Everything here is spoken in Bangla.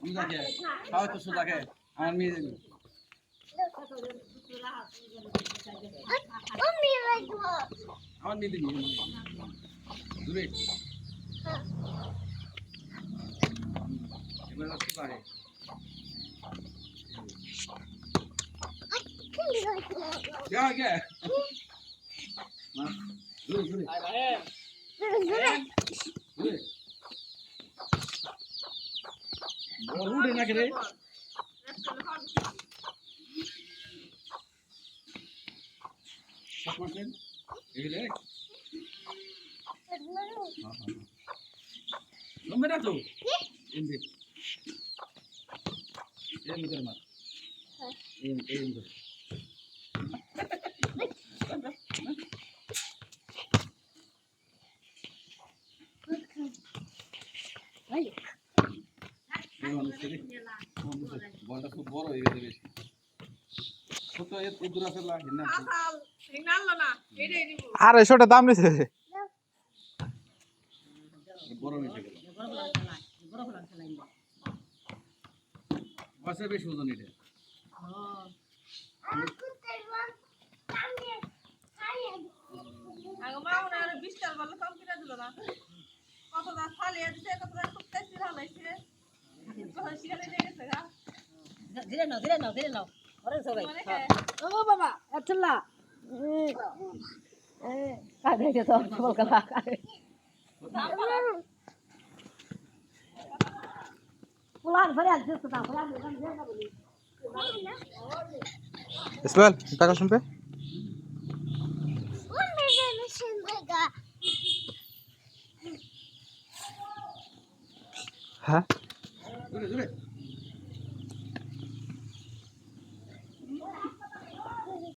সুজাকে খাওয়া তো সুজাকে আমার মেয়ে দেবি আমার মেয়ে দেবি দূরে এবার কি পারে क्या क्या दूर दूर बोलू देना करे सब मत ये ले हां हां लंबे ना तो इंदे ये मुझे मत ये मुझे বলটা খুব বড় হয়ে গেছে বেশি ছোট এই দূর আছে লাগে না হিনালো না এটাই দিব আর এসোটা দাম নিছে বড় হয়ে গেল বড় হলো খেলাই বসে বেশি ওজন এটা আগে মা ওরা 20 টার বলে কম কিনা দিল না কতটা ফালিয়ে দিতে কতটা টুকটাইছে ঢালাইছে ধীরে নাও ওরে সবাই ও বাবা আচ্ছা কাকে যে তো বলকা পুলান ভরে আসছে তো পুলান ইসমাইল টাকা শুনবে হ্যাঁ দূরে দূরে